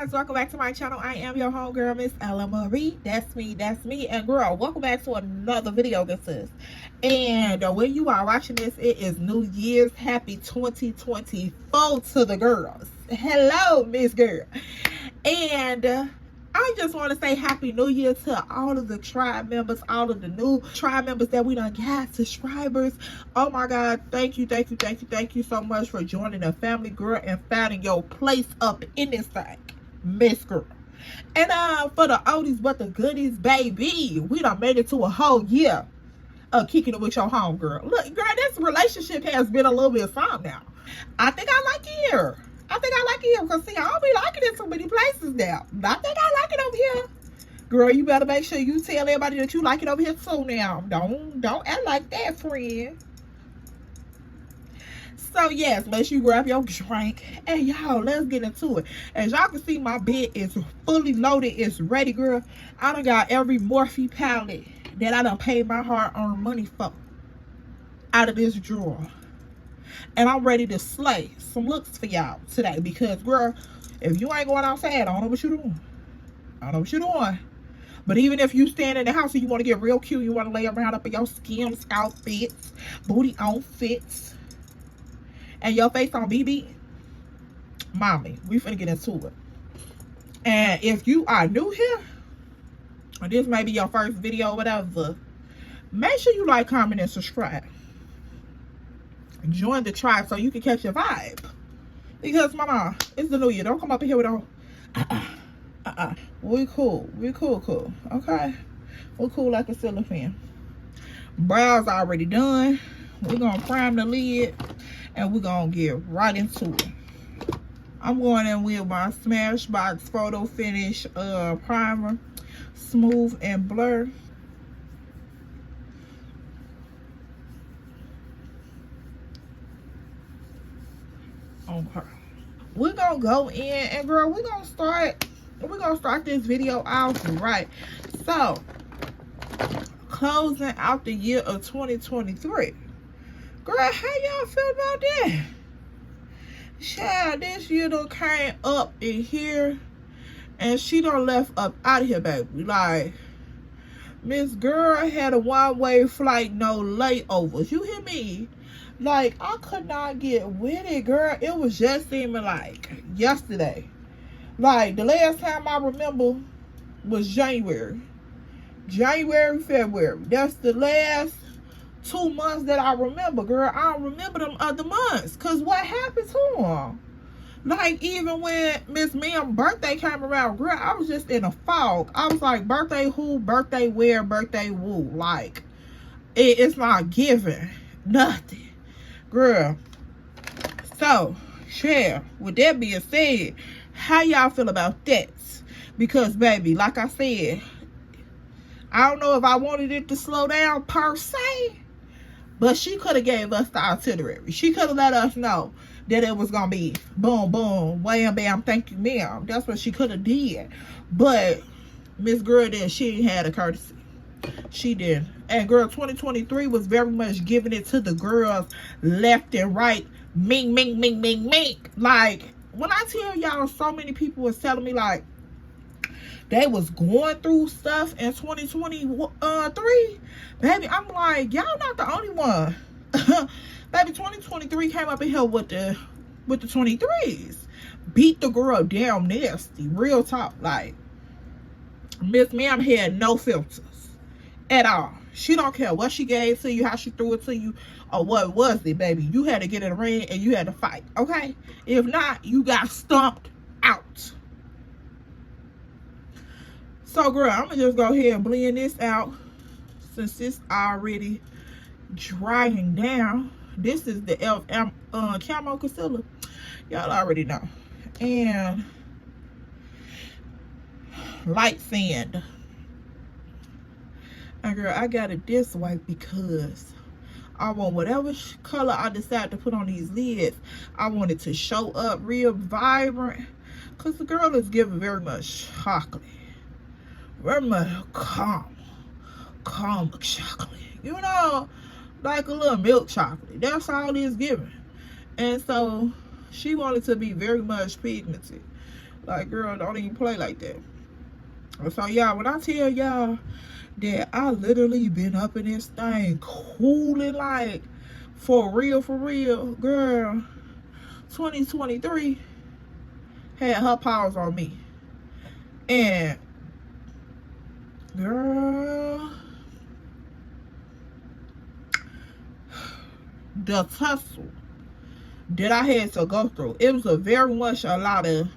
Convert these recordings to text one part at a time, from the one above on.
guys, welcome back to my channel. I am your homegirl, Miss Ella Marie. That's me. And girl, welcome back to another video. This is, and when you are watching this, it is New Year's. Happy 2024 to the girls. Hello, Miss Girl. And I just want to say Happy New Year to all of the tribe members, all of the new tribe members that we done got, subscribers. Oh my God, thank you so much for joining the family, girl, and finding your place up in this thing, Miss Girl. And for the oldies but the goodies, baby, we done made it to a whole year of kicking it with your home, girl. Look, girl, this relationship has been a little bit fun now. I think I like it here. Because see, I don't be liking it in so many places now. I think I like it over here. Girl, you better make sure you tell everybody that you like it over here too now. Don't act like that, friend. So yes, make sure you grab your drink. And y'all, let's get into it. As y'all can see, my bed is fully loaded. It's ready, girl. I done got every Morphe palette that I done paid my hard-earned money for out of this drawer. And I'm ready to slay some looks for y'all today. Because, girl, if you ain't going outside, I don't know what you're doing. But even if you stand in the house and you want to get real cute, you want to lay around up in your Skims outfits, booty outfits, and your face on BB, mommy, we finna get into it. And if you are new here, or this may be your first video or whatever, make sure you like, comment, and subscribe. Join the tribe so you can catch your vibe. Because, mama, it's the new year. Don't come up in here with all we cool, okay? We cool like a ceiling fan. Brows already done. We're gonna prime the lid and we're gonna get right into it. I'm going in with my Smashbox Photo Finish primer, smooth and blur. Okay, we're gonna go in and girl, we're gonna start this video off right. So, closing out the year of 2023, girl, how y'all feel about that? Child, this year done came up in here and she done left up out of here, baby. Like, Miss Girl had a one-way flight, no layovers. You hear me? Like, I could not get with it, girl. It was just seeming like yesterday. Like, the last time I remember was January, February. That's the last 2 months that I remember, girl. I don't remember them other months. Because what happened to them? Like, even when Miss Ma'am's birthday came around, girl, I was just in a fog. I was like, birthday who, birthday where, birthday woo. Like, it's not giving nothing. Girl, so, share. With that being said, how y'all feel about that? Because, baby, like I said, I don't know if I wanted it to slow down per se, but she could have gave us the itinerary. She could have let us know that it was going to be boom, boom, wham, bam, thank you, ma'am. That's what she could have did. But Miss Girl did. She ain't had a courtesy. She did. And girl, 2023 was very much giving it to the girls left and right. Ming. Like, when I tell y'all, so many people was telling me like they was going through stuff in 2023. Baby, I'm like, y'all not the only one. Baby, 2023 came up in here with the 23s. Beat the girl down nasty. Real talk. Like, Miss Ma'am had no filters at all. She don't care what she gave to you, how she threw it to you, or what was it, baby. You had to get in the ring and you had to fight, okay? If not, you got stomped out. So, girl, I'm going to just go ahead and blend this out since it's already drying down. This is the e.l.f. Camo Concealer. Y'all already know. And light sand. And girl, I got it this way because I want whatever color I decide to put on these lids, I want it to show up real vibrant. Because the girl is giving very much chocolate. Very much calm chocolate. You know, like a little milk chocolate. That's all it's giving. And so she wanted to be very much pigmented. Like, girl, don't even play like that. So, y'all, when I tell y'all that I literally been up in this thing cooling, like, for real, girl, 2023 had her powers on me. And, girl, the tussle that I had to go through, it was a very much a lot of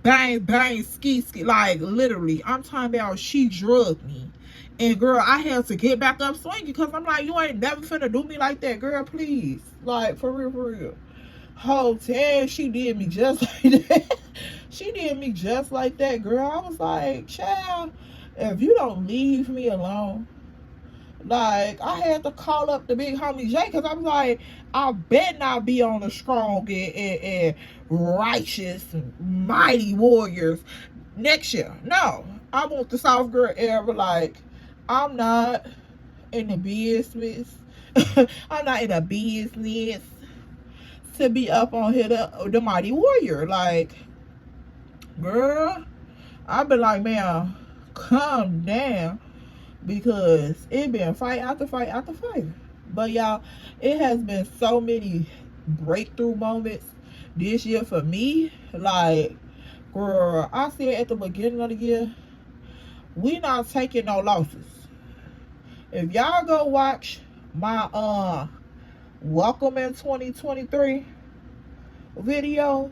bang, bang, ski, like, literally, I'm talking about she drugged me. And, girl, I had to get back up swinging because I'm like, you ain't never finna do me like that, girl, please. Like, for real. Hotel, she did me just like that. She did me just like that, girl. I was like, child, if you don't leave me alone. Like, I had to call up the big homie Jay because I was like, I bet not be on the strong and righteous, mighty warriors next year. No, I want the soft girl era. Like, I'm not in the business. I'm not in the business to be up on here, the mighty warrior. Like, girl, I've been like, man, calm down. Because it been fight after fight after fight. But y'all, it has been so many breakthrough moments this year for me. Like, girl, I said at the beginning of the year, we not taking no losses. If y'all go watch my welcome in 2023 video,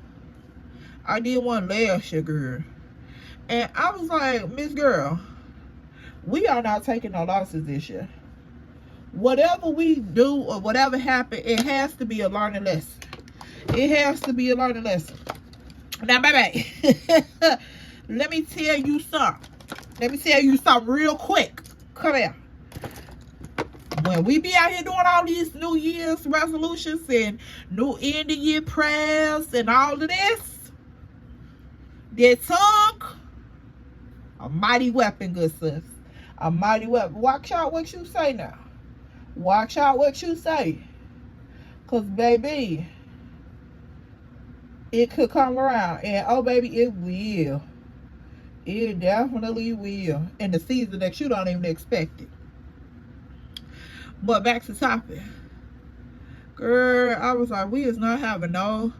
I did one last year, girl. And I was like, Miss Girl, we are not taking no losses this year. Whatever we do or whatever happen, it has to be a learning lesson. It has to be a learning lesson. Now, baby, let me tell you something. Let me tell you something real quick. Come here. When we be out here doing all these New Year's resolutions and new end of year prayers and all of this, their tongue, a mighty weapon, good sis. A mighty weapon. Watch out what you say now. Watch out what you say. Because, baby, it could come around. And, oh, baby, it will. It definitely will. In the season that you don't even expect it. But back to topic. Girl, I was like, we is not having no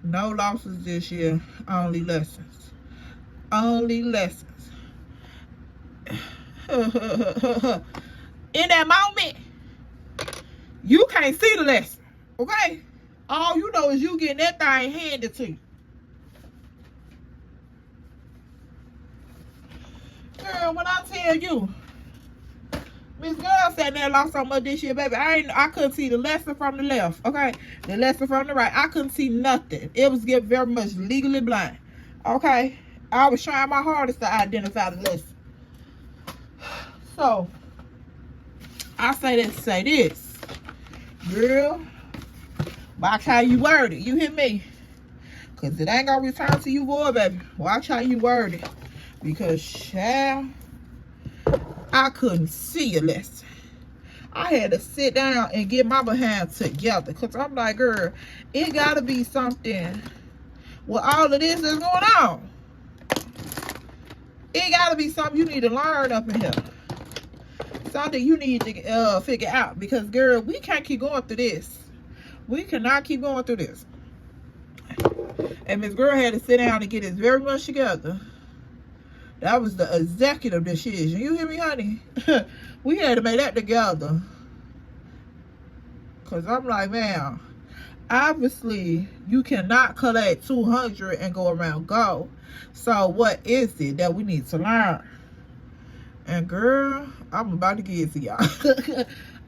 losses this year. Only lessons. Only lessons. In that moment, you can't see the lesson, okay? All you know is you getting that thing handed to you. Girl, when I tell you, Miss Girl sat there and lost so much this year, baby. I couldn't see the lesson from the left, okay? The lesson from the right. I couldn't see nothing. It was getting very much legally blind, okay? I was trying my hardest to identify the lesson. So, I say that to say this. Girl, watch how you word it. You hear me? Because it ain't going to return to you, boy, baby. Watch how you word it. Because, child, I couldn't see a lesson. I had to sit down and get my behind together. Because I'm like, girl, it got to be something with all of this that's going on. It got to be something you need to learn up in here. Something you need to figure out. Because, girl, we can't keep going through this. We cannot keep going through this. And Miss Girl had to sit down and get this very much together. That was the executive decision. You hear me, honey? We had to make that together. Because I'm like, man, obviously, you cannot collect 200 and go around go. So, what is it that we need to learn? And, girl, I'm about to get to y'all.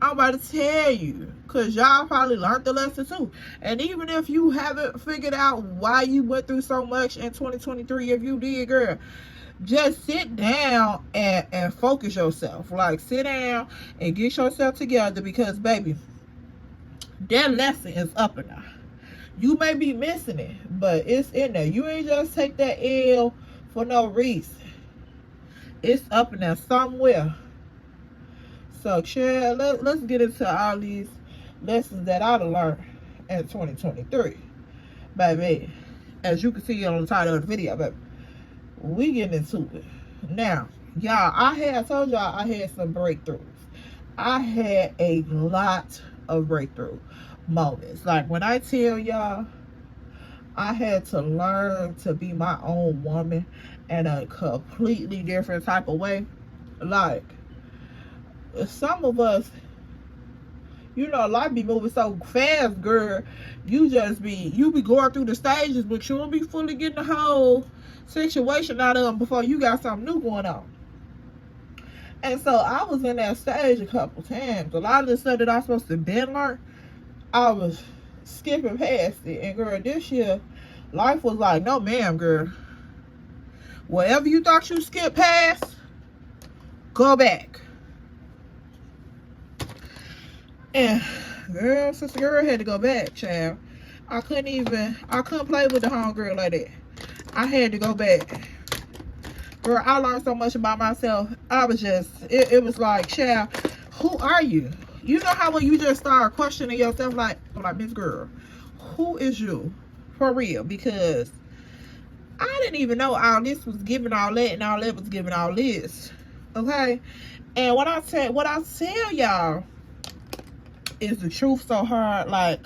I'm about to tell you. Because y'all probably learned the lesson, too. And even if you haven't figured out why you went through so much in 2023, if you did, girl, just sit down and focus yourself. Like, sit down and get yourself together because, baby, that lesson is up and down. You may be missing it, but it's in there. You ain't just take that L for no reason. It's up and down somewhere. So, child, let's get into all these lessons that I learned in 2023. Baby, As you can see on the title of the video, but we getting into it. Now, y'all, I had told y'all I had some breakthroughs. I had a lot of breakthrough moments. Like when I tell y'all, I had to learn to be my own woman in a completely different type of way. Like, some of us, you know, life be moving so fast, girl. You be going through the stages, but you don't be fully getting the whole situation out of them before you got something new going on. And so I was in that stage a couple times. A lot of the stuff that I was supposed to been learn, I was skipping past it. And girl, this year, life was like, no ma'am, girl. Whatever you thought you skipped past, go back. And girl, sister girl had to go back, child. I couldn't play with the homegirl like that. I had to go back. Girl, I learned so much about myself. I was just, it was like, child, who are you? You know how when you just start questioning yourself, like Miss Girl, who is you? For real, because I didn't even know all this was giving all that, and all that was giving all this. Okay? And what I tell y'all is the truth so hard, like,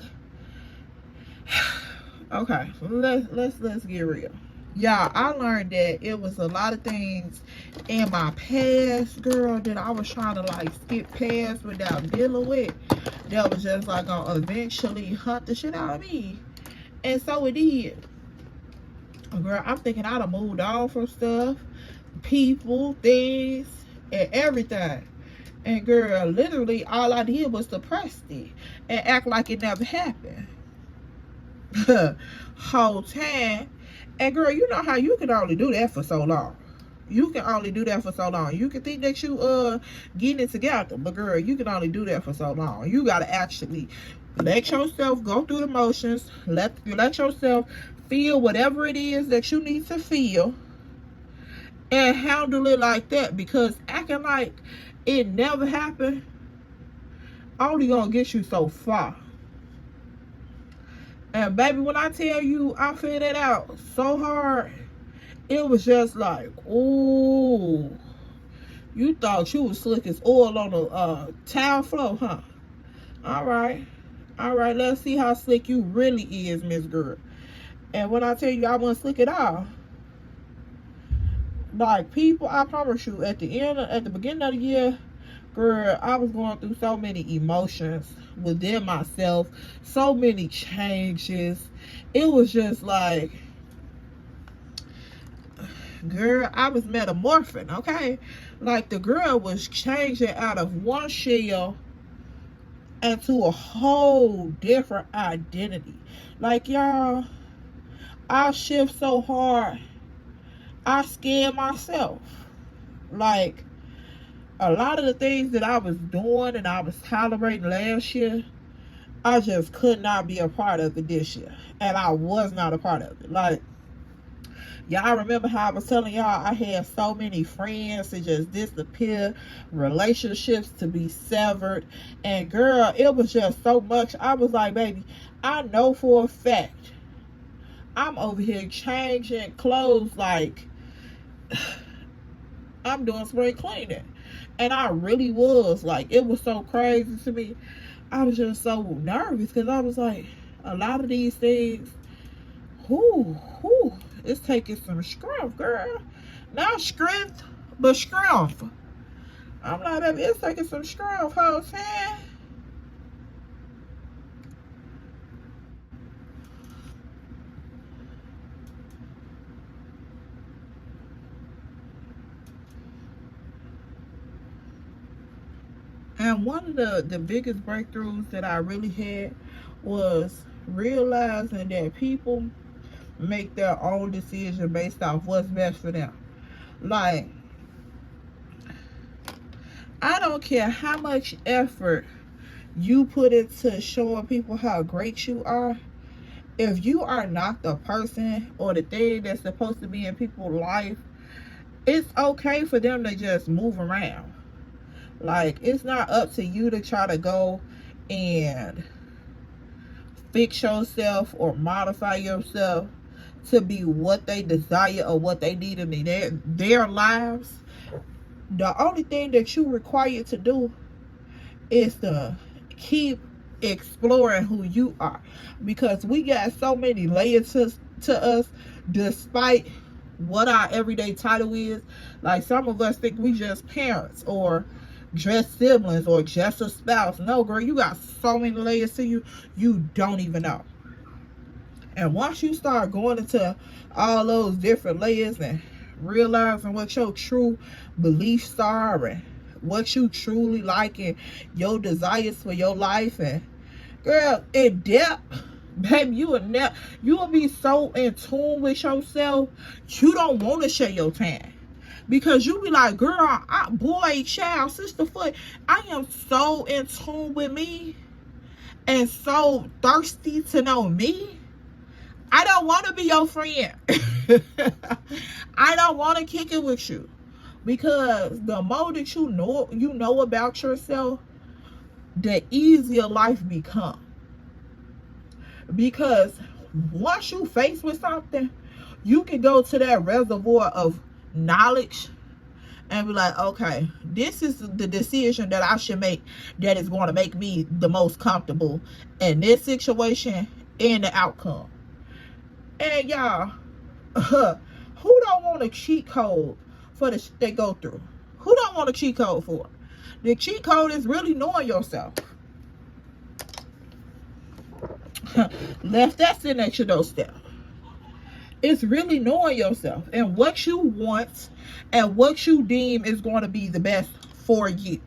okay, let's get real. Y'all, I learned that it was a lot of things in my past, girl, that I was trying to like skip past without dealing with. That was just like gonna eventually hunt the shit out of me. And so it did. Girl, I'm thinking I'd have moved on from stuff, people, things, and everything. And girl, literally all I did was suppress it and act like it never happened. Whole time. And girl, you know how you can only do that for so long. You can only do that for so long. You can think that you getting it together, but girl, you can only do that for so long. You gotta actually let yourself go through the motions. Let yourself feel whatever it is that you need to feel, and handle it like that. Because acting like it never happened only gonna get you so far. And baby, when I tell you I figured it out so hard, it was just like, ooh, you thought you was slick as oil on the tile floor, huh? All right, let's see how slick you really is, Miss Girl. And when I tell you I wasn't slick at all, like, people, I promise you, at the beginning of the year, girl, I was going through so many emotions within myself, so many changes. It was just like, girl, I was metamorphing, okay? Like, the girl was changing out of one shell into a whole different identity. Like, y'all, I shift so hard, I scared myself. Like, a lot of the things that I was doing and I was tolerating last year, I just could not be a part of it this year. And I was not a part of it. Like, y'all remember how I was telling y'all I had so many friends to just disappear, relationships to be severed. And girl, it was just so much. I was like, baby, I know for a fact I'm over here changing clothes like I'm doing spring cleaning. And I really was. Like, it was so crazy to me. I was just so nervous because I was like, a lot of these things, it's taking some strength, girl. Not strength, but strength. I'm like, baby, it's taking some strength, whole time. And one of the biggest breakthroughs that I really had was realizing that people make their own decision based off what's best for them. Like, I don't care how much effort you put into showing people how great you are. If you are not the person or the thing that's supposed to be in people's life, it's okay for them to just move around. Like, it's not up to you to try to go and fix yourself or modify yourself to be what they desire or what they need in their lives, the only thing that you require to do is to keep exploring who you are, because we got so many layers to us, despite what our everyday title is. Like, some of us think we just parents or just siblings or just a spouse. No, girl, you got so many layers to you, you don't even know. And once you start going into all those different layers and realizing what your true beliefs are and what you truly like and your desires for your life, and girl, in depth, baby, you will be so in tune with yourself, you don't want to share your time. Because you be like, girl, boy, child, sister, foot, I am so in tune with me and so thirsty to know me. I don't want to be your friend. I don't want to kick it with you. Because the more that you know about yourself, the easier life becomes. Because once you face with something, you can go to that reservoir of knowledge and be like, okay, this is the decision that I should make that is going to make me the most comfortable in this situation and the outcome. And y'all, who don't want a cheat code for the shit they go through? Who don't want a cheat code for? The cheat code is really knowing yourself. Left that sitting at your doorstep. It's really knowing yourself and what you want and what you deem is going to be the best for you.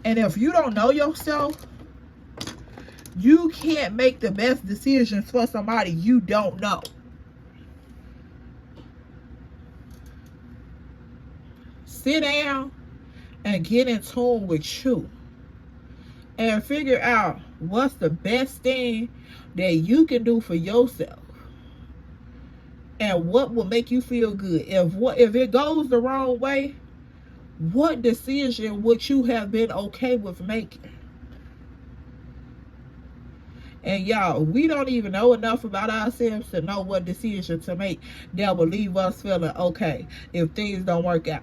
And if you don't know yourself, you can't make the best decisions for somebody you don't know. Sit down and get in tune with you and figure out what's the best thing that you can do for yourself and what will make you feel good. If it goes the wrong way, what decision would you have been okay with making? And y'all, we don't even know enough about ourselves to know what decision to make that will leave us feeling okay if things don't work out.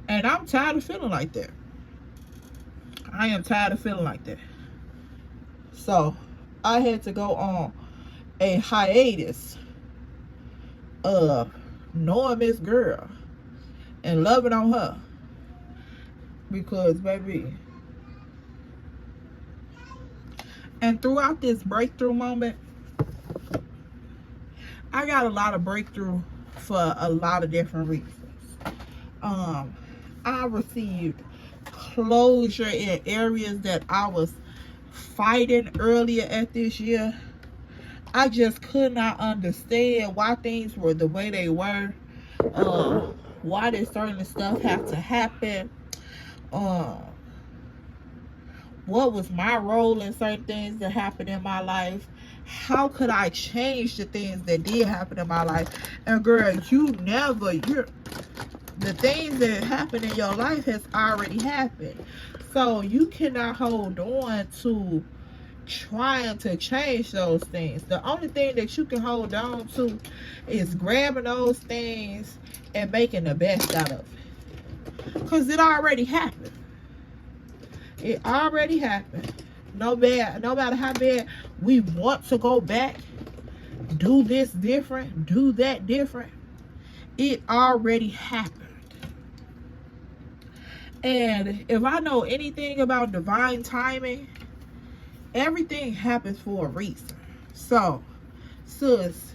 And I'm tired of feeling like that. I am tired of feeling like that. So I had to go on a hiatus of knowing this girl and loving on her. Because, baby, and throughout this breakthrough moment, I got a lot of breakthrough for a lot of different reasons. I received closure in areas that I was fighting earlier at this year. I just could not understand why things were the way they were. Why did certain stuff have to happen? What was my role in certain things that happened in my life? How could I change the things that did happen in my life? And girl, the things that happened in your life has already happened. So you cannot hold on to trying to change those things. The only thing that you can hold on to is grabbing those things and making the best out of it. Because it already happened. It already happened. No matter how bad we want to go back, do this different, do that different, it already happened. And if I know anything about divine timing, everything happens for a reason. So, sis,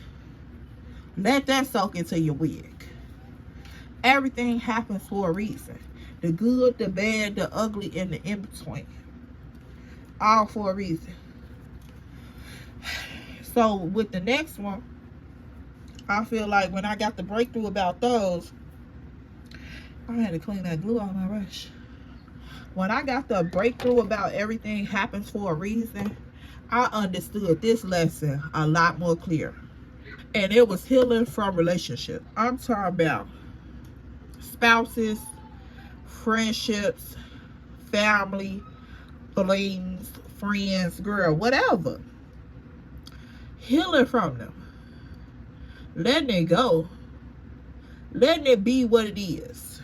let that soak into your wig. Everything happens for a reason. The good, the bad, the ugly, and the in-between. All for a reason. So, with the next one, I feel like when I got the breakthrough about those, I had to clean that glue out of my brush. When I got the breakthrough about everything happens for a reason, I understood this lesson a lot more clear. And it was healing from relationship. I'm talking about spouses, friendships, family, flings, friends, girl, whatever. healing from them, letting it go, letting it be what it is,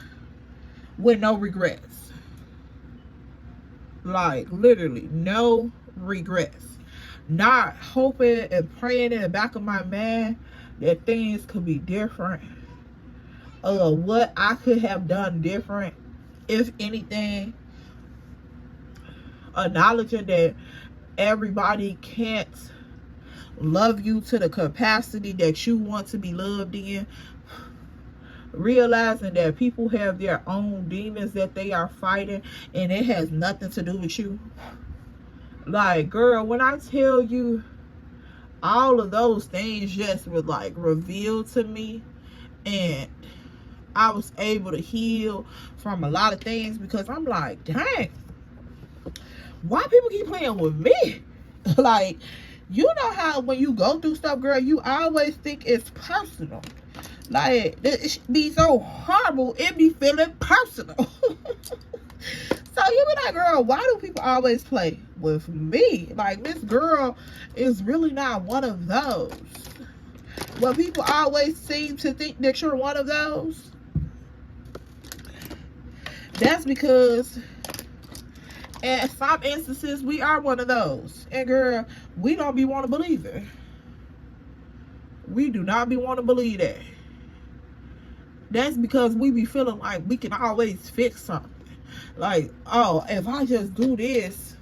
with no regrets. Like, literally, no regrets. Not hoping and praying in the back of my mind that things could be different. What I could have done different, if anything. Acknowledging that everybody can't love you to the capacity that you want to be loved in. Realizing that people have their own demons that they are fighting, and it has nothing to do with you. Like, girl, when I tell you, all of those things just were like revealed to me, and I was able to heal from a lot of things, because I'm like, dang, why people keep playing with me? Like, you know how when you go through stuff, girl, you always think it's personal. Like, it be so horrible, it be feeling personal. So you be like, girl, why do people always play with me? Like, this girl is really not one of those. Well, people always seem to think that you're one of those. That's because in some instances we are one of those. And girl, we don't be want to believe it. We do not be want to believe that. That's because we be feeling like we can always fix something. Like, oh, if I just do this,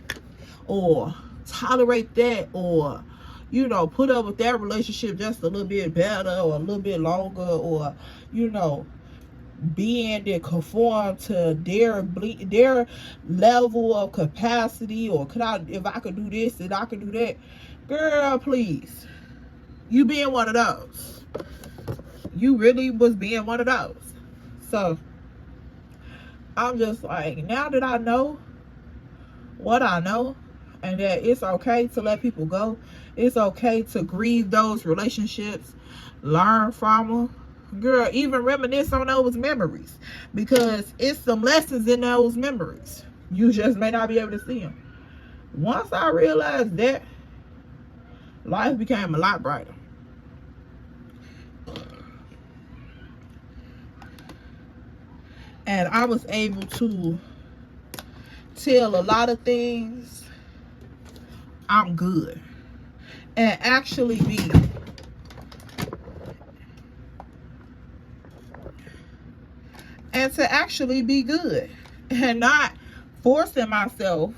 or tolerate that, or, you know, put up with that relationship just a little bit better, or a little bit longer, or, you know, being to conform to their level of capacity, or if I could do this, then I could do that. Girl, please. You being one of those. You really was being one of those. So I'm just like, now that I know what I know, and that it's okay to let people go, it's okay to grieve those relationships, learn from them, girl, even reminisce on those memories, because it's some lessons in those memories. You just may not be able to see them. Once I realized that, life became a lot brighter. And I was able to tell a lot of things I'm good, and actually be good, and not forcing myself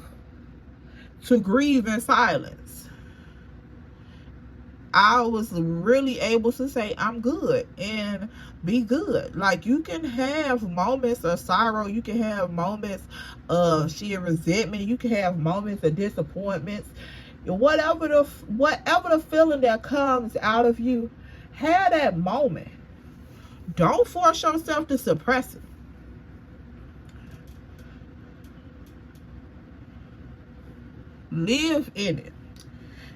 to grieve in silence. I was really able to say I'm good and be good. Like, you can have moments of sorrow, you can have moments of sheer resentment, you can have moments of disappointments, whatever the feeling that comes out of you, have that moment. Don't force yourself to suppress it. Live in it.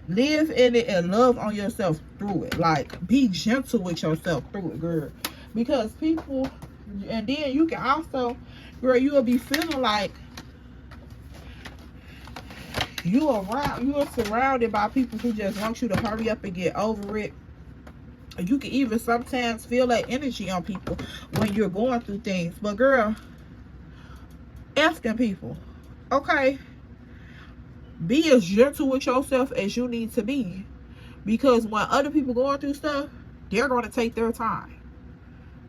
Live in it and love on yourself through it. Like, be gentle with yourself through it, girl. Because people, and then you can also, girl, you will be feeling like you are surrounded by people who just want you to hurry up and get over it. You can even sometimes feel that energy on people when you're going through things. But girl, asking people, okay, be as gentle with yourself as you need to be, because when other people going through stuff, they're going to take their time.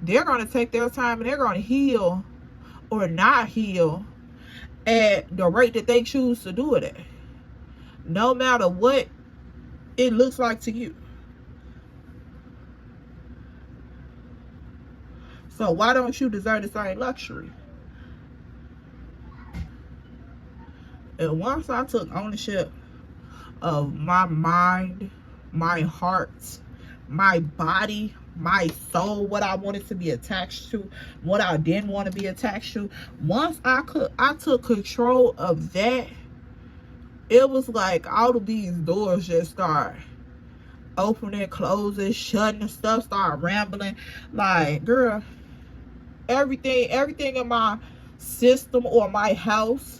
They're going to take their time, and they're going to heal or not heal at the rate that they choose to do it at, no matter what it looks like to you. So why don't you deserve the same luxury? And once I took ownership of my mind, my heart, my body, my soul, what I wanted to be attached to, what I didn't want to be attached to, once I took control of that, it was like all of these doors just start opening, closing, shutting, and stuff start rambling. Like, girl, everything in my system or my house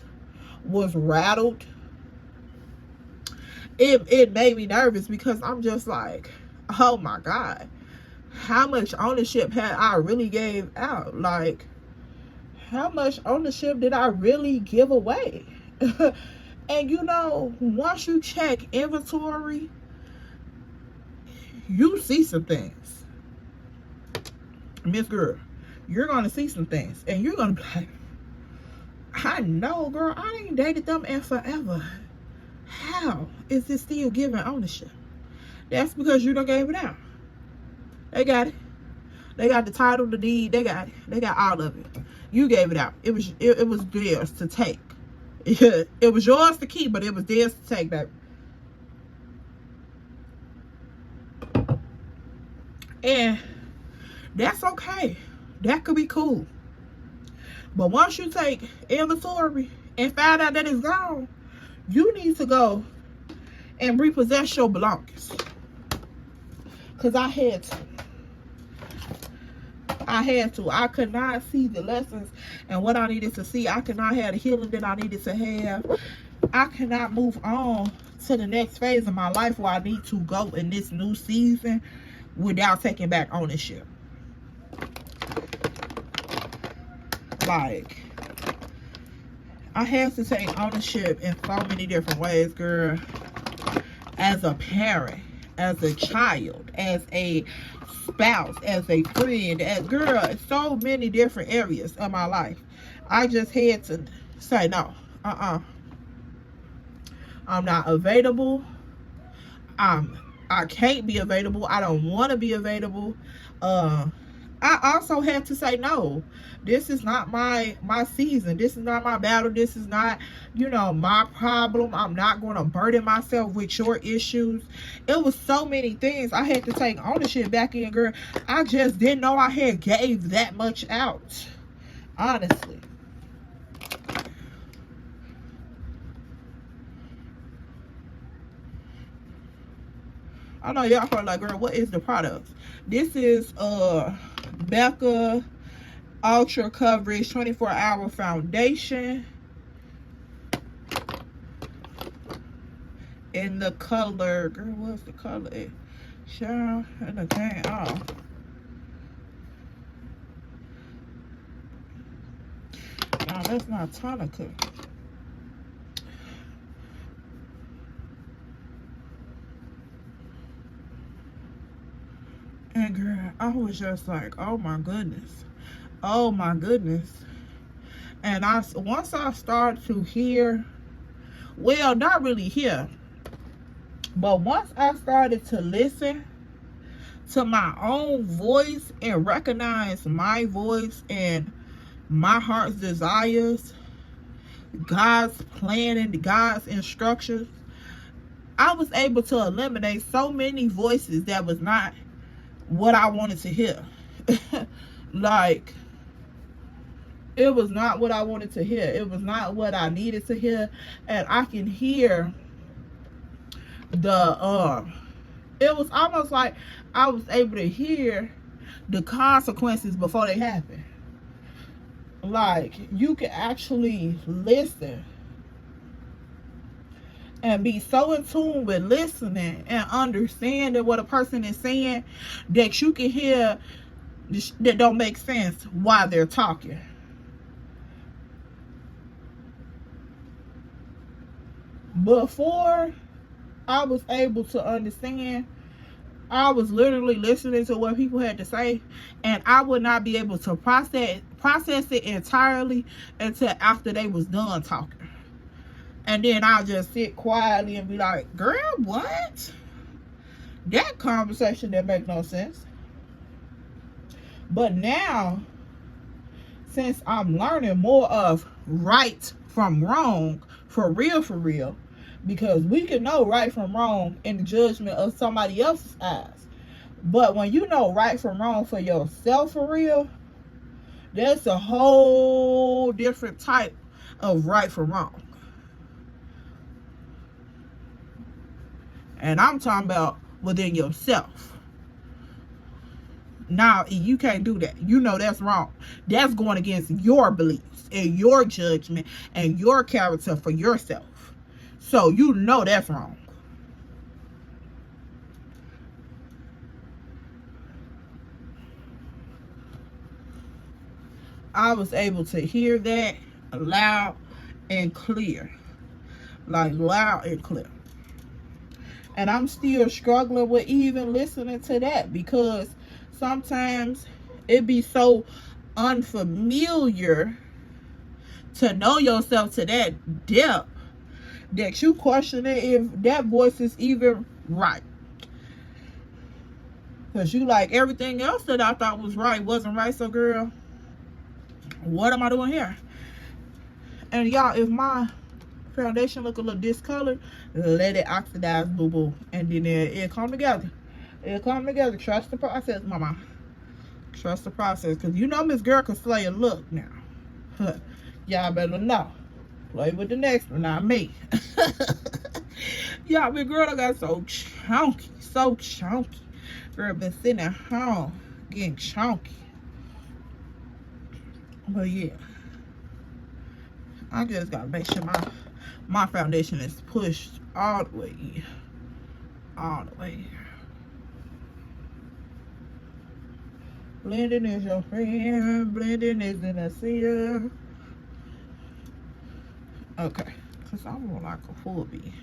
was rattled, it made me nervous because I'm just like, oh my God, how much ownership had I really gave out? Like, how much ownership did I really give away? And you know, once you check inventory, you see some things. Miss Girl, you're gonna see some things, and you're gonna be like, I know, girl, I ain't dated them in forever. How is it still giving ownership? That's because you done gave it out. They got it. They got the title, the deed. They got it. They got all of it. You gave it out. It was theirs to take. It was yours to keep, but it was theirs to take, baby. And that's okay. That could be cool. But once you take inventory and find out that it's gone, you need to go and repossess your belongings. Because I had to. I could not see the lessons and what I needed to see. I could not have the healing that I needed to have. I cannot move on to the next phase of my life where I need to go in this new season without taking back ownership. Like, I have to take ownership in so many different ways, girl. As a parent, as a child, as a spouse, as a friend, as girl, so many different areas of my life. I just had to say no. I'm not available. I can't be available. I don't want to be available. I also had to say no. This is not my season. This is not my battle. This is not, you know, my problem. I'm not going to burden myself with your issues. It was so many things I had to take ownership back in, girl. I just didn't know I had gave that much out. Honestly. I know y'all probably like, girl, what is the product? This is Becca Ultra Coverage 24-Hour Foundation in the color, girl, what's the color? Child, and the can off. No, that's not Tonica. And girl, I was just like, oh my goodness. Oh my goodness. And once I started to hear, well, not really hear, but once I started to listen to my own voice and recognize my voice and my heart's desires, God's plan and God's instructions, I was able to eliminate so many voices that was not what I wanted to hear. Like, it was not what I wanted to hear. It was not what I needed to hear. And I can hear the it was almost like I was able to hear the consequences before they happen. Like, you can actually listen and be so in tune with listening and understanding what a person is saying that you can hear that don't make sense while they're talking. Before I was able to understand, I was literally listening to what people had to say, and I would not be able to process it entirely until after they was done talking. And then I'll just sit quietly and be like, girl, what? That conversation didn't make no sense. But now, since I'm learning more of right from wrong, for real, because we can know right from wrong in the judgment of somebody else's eyes. But when you know right from wrong for yourself for real, that's a whole different type of right from wrong. And I'm talking about within yourself. Now, you can't do that. You know that's wrong. That's going against your beliefs and your judgment and your character for yourself. So you know that's wrong. I was able to hear that loud and clear. Like loud and clear. And I'm still struggling with even listening to that, because sometimes it be so unfamiliar to know yourself to that depth that you question it if that voice is even right. Because you like, everything else that I thought was right wasn't right. So girl, what am I doing here? And y'all, if my foundation look a little discolored, let it oxidize, boo boo, and then it'll come together. It'll come together. Trust the process, mama. Trust the process, because you know Miss Girl can slay a look now. Huh. Y'all better know. Play with the next one, not me. Y'all, Miss Girl, I got so chunky, so chunky. Girl been sitting at home getting chunky. But yeah, I just gotta make sure my foundation is pushed all the way, all the way. Blending is your friend, blending is in a seer. Okay, because I want like a full bee.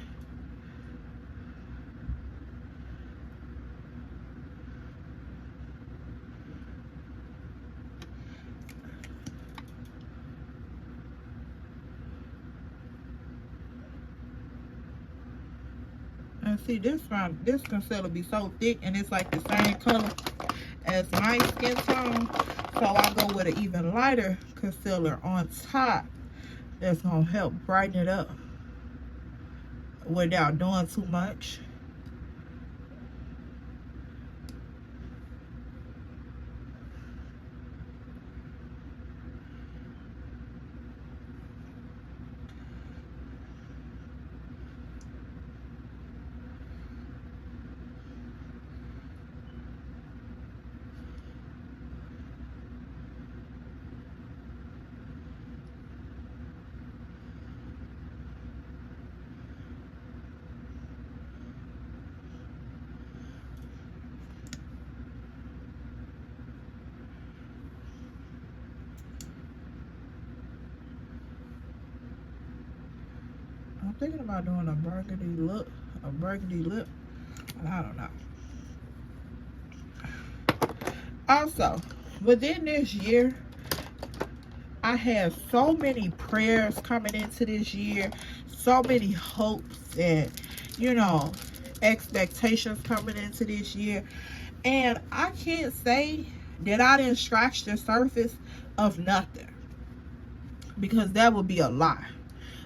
And see, this concealer be so thick, and it's like the same color as my skin tone. So I go with an even lighter concealer on top that's gonna help brighten it up without doing too much. I'm thinking about doing a burgundy lip, but I don't know. Also, within this year, I have so many prayers coming into this year, so many hopes and, you know, expectations coming into this year. And I can't say that I didn't scratch the surface of nothing, because that would be a lie.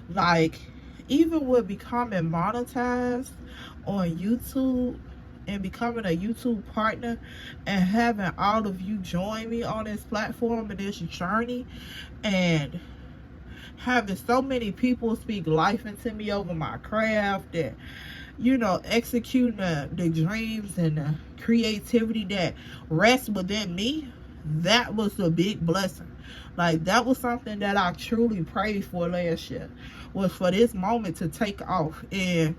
Like, even with becoming monetized on YouTube and becoming a YouTube partner and having all of you join me on this platform and this journey, and having so many people speak life into me over my craft, and, you know, executing the dreams and the creativity that rests within me, that was a big blessing. Like, that was something that I truly prayed for last year, was for this moment to take off and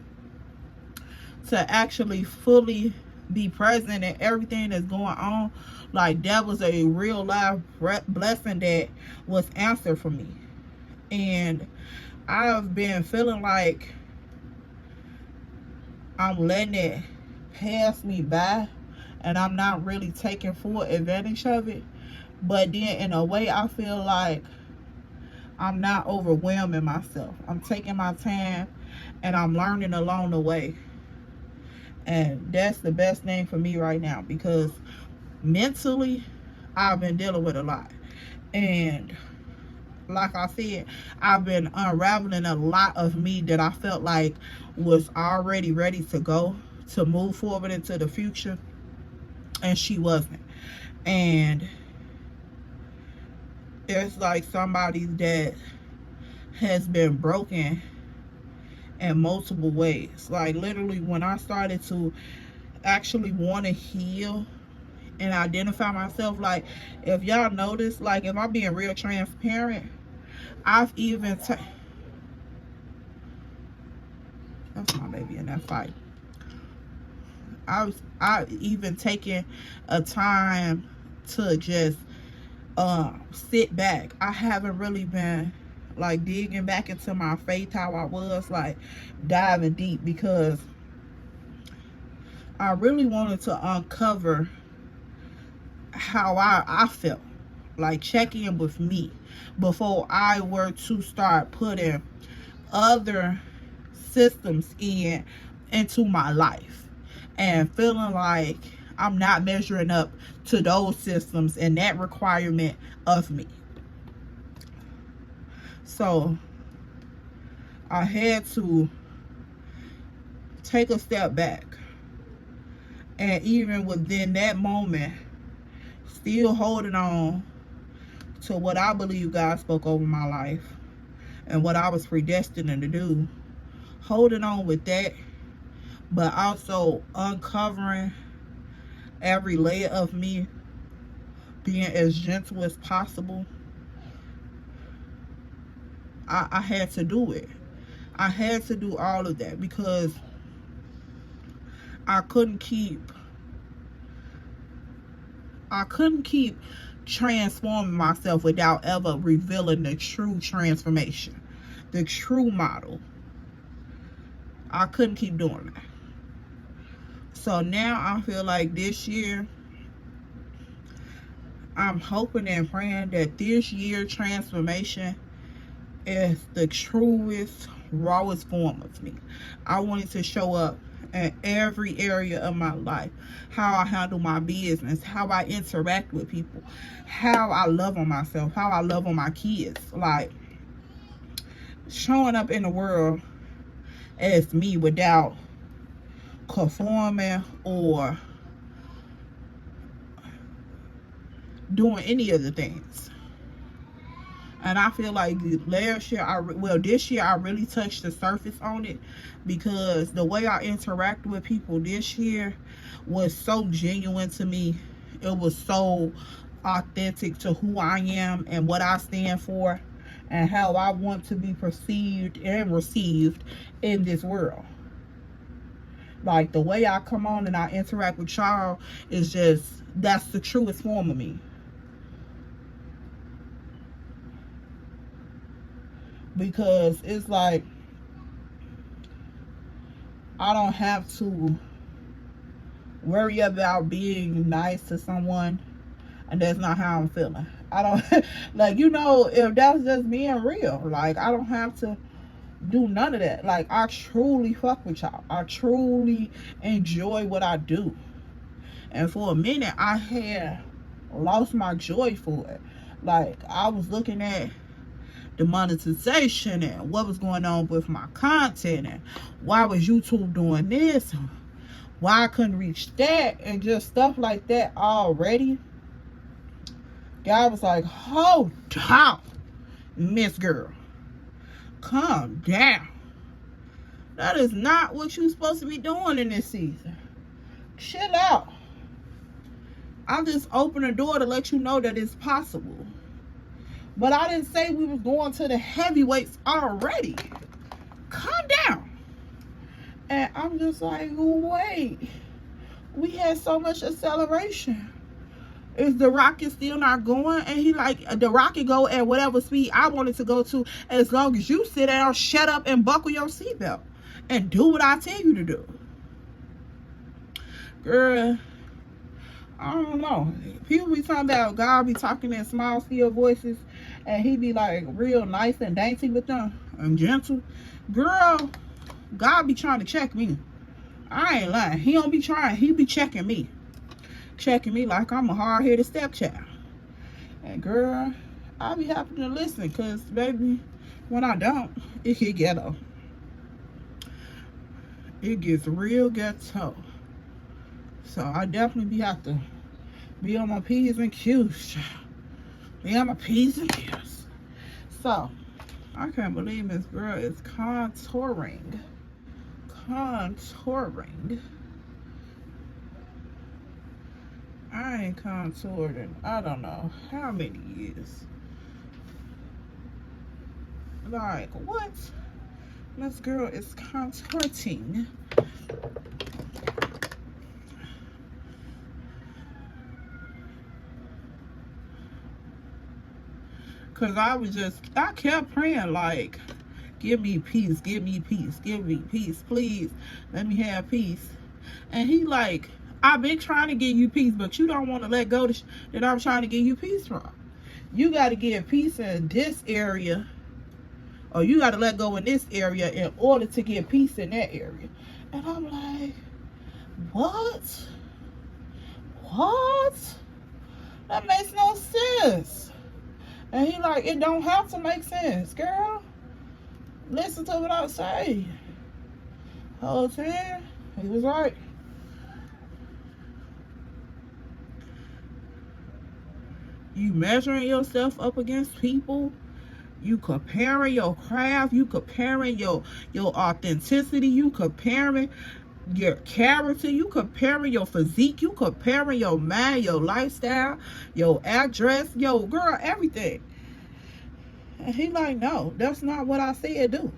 to actually fully be present in everything that's going on. Like, that was a real life blessing that was answered for me. And I've been feeling like I'm letting it pass me by, and I'm not really taking full advantage of it. But then in a way, I feel like I'm not overwhelming myself. I'm taking my time and I'm learning along the way. And that's the best thing for me right now, because mentally, I've been dealing with a lot. And like I said, I've been unraveling a lot of me that I felt like was already ready to go, to move forward into the future, and she wasn't. And it's like somebody that has been broken in multiple ways. Like, literally, when I started to actually want to heal and identify myself, like, if y'all notice, like, if I'm being real transparent, I've even that's my baby in that fight. I even taken a time to just sit back. I haven't really been like digging back into my faith how I was, like diving deep, because I really wanted to uncover how I felt, like check in with me before I were to start putting other systems into my life, and feeling like I'm not measuring up to those systems and that requirement of me. So I had to take a step back, and even within that moment, still holding on to what I believe God spoke over my life and what I was predestined to do, holding on with that, but also uncovering every layer of me, being as gentle as possible. I had to do it. I had to do all of that because I couldn't keep transforming myself without ever revealing the true transformation, the true model. I couldn't keep doing that. So now I feel like this year, I'm hoping and praying that this year transformation is the truest, rawest form of me. I want it to show up in every area of my life. How I handle my business, how I interact with people, how I love on myself, how I love on my kids. Like, showing up in the world as me without conforming or doing any of the things. And I feel like this year I really touched the surface on it, because the way I interact with people this year was so genuine to me. It was so authentic to who I am and what I stand for and how I want to be perceived and received in this world. Like, the way I come on and I interact with y'all is just, that's the truest form of me. Because it's like, I don't have to worry about being nice to someone and that's not how I'm feeling. I don't like, if that's just being real, like, I don't have to do none of that. Like, I truly fuck with y'all. I truly enjoy what I do. And for a minute, I had lost my joy for it. Like, I was looking at the monetization and what was going on with my content and why was YouTube doing this, why I couldn't reach that, and just stuff like that already. God was like, hold down, Miss Girl. Calm down. That is not what you're supposed to be doing in this season. Chill out. I just opened the door to let you know that it's possible. But I didn't say we was going to the heavyweights already. Calm down. And I'm just like, wait. We had so much acceleration. Is the rocket still not going? And he like, the rocket go at whatever speed I want it to go to, as long as you sit down, shut up, and buckle your seatbelt and do what I tell you to do. Girl, I don't know. People be talking about God be talking in small, still voices, and he be like real nice and dainty with them and gentle. Girl, God be trying to check me. I ain't lying. He don't be trying. He be checking me. Checking me like I'm a hard-headed stepchild. And girl, I be happy to listen, because baby, when I don't, it get ghetto. It gets real ghetto. So I definitely have to be on my P's and Q's. Be on my P's and Q's. So, I can't believe this girl is contouring. Contouring. I ain't contoured in I don't know how many years. Like, what? This girl is contorting. Cause I kept praying like, give me peace, give me peace, give me peace, please. Let me have peace. And he like, I've been trying to give you peace, but you don't want to let go that I'm trying to give you peace from. You got to give peace in this area, or you got to let go in this area in order to get peace in that area. And I'm like, what? What? That makes no sense. And he like, it don't have to make sense, girl. Listen to what I say. Whole time, he was right. You measuring yourself up against people. You comparing your craft. You comparing your authenticity. You comparing your character. You comparing your physique. You comparing your mind, your lifestyle, your address, yo, girl, everything. And he like, no, that's not what I said do.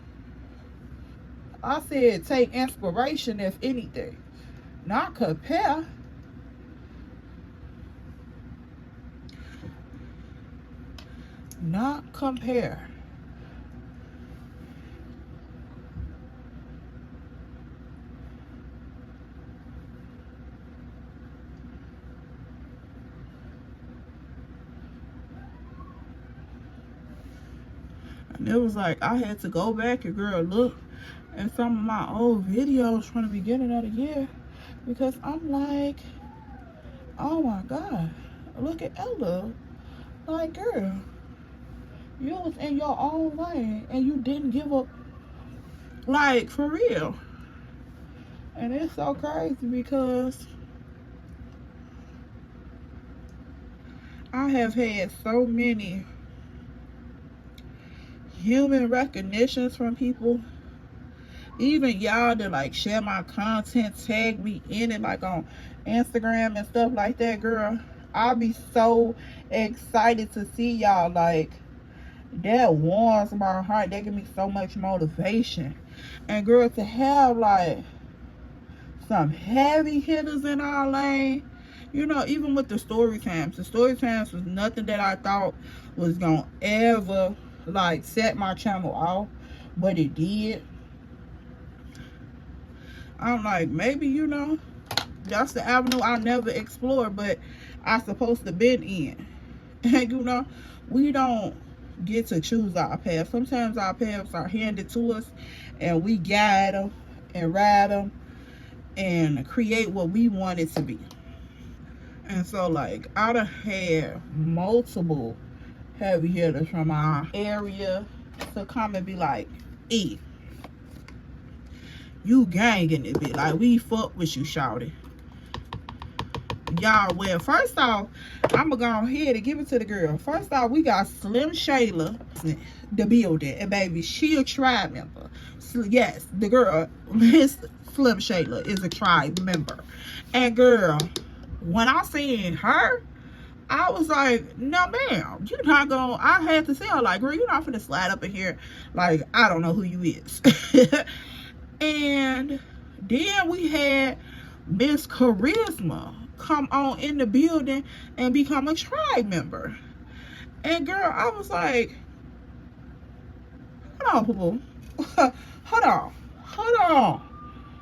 I said take inspiration, if anything, not compare. Not compare. And it was like I had to go back and, girl, look at some of my old videos from the beginning of the year, because I'm like, oh my God, look at Ella. Like, girl, you was in your own lane and you didn't give up, like, for real. And it's so crazy because I have had so many human recognitions from people, even y'all that like share my content, tag me in it, like on Instagram and stuff like that. Girl, I'll be so excited to see y'all. Like, that warms my heart. That give me so much motivation. And girl, to have like some heavy hitters in our lane, you know, even with the story times was nothing that I thought was gonna ever like set my channel off, but it did. I'm like, maybe, you know, that's the avenue I never explored, but I supposed to been in. And you know, we don't get to choose our path. Sometimes our paths are handed to us and we guide them and ride them and create what we want it to be. And so like, I done had multiple heavy hitters from our area to come and be like, E, you ganging it, bit. Like, we fuck with you, shawty. Y'all, well, first off, I'm gonna go ahead and give it to the girl. First off, we got Slim Shayla, the building, and baby, she a tribe member. So, yes, the girl, Miss Slim Shayla, is a tribe member. And girl, when I seen her, I was like, no ma'am, you're not gonna, I had to tell her, like, girl, you're not finna slide up in here like I don't know who you is. And then we had Miss Charisma come on in the building and become a tribe member. And girl, I was like, hold on, boo-boo. Hold on.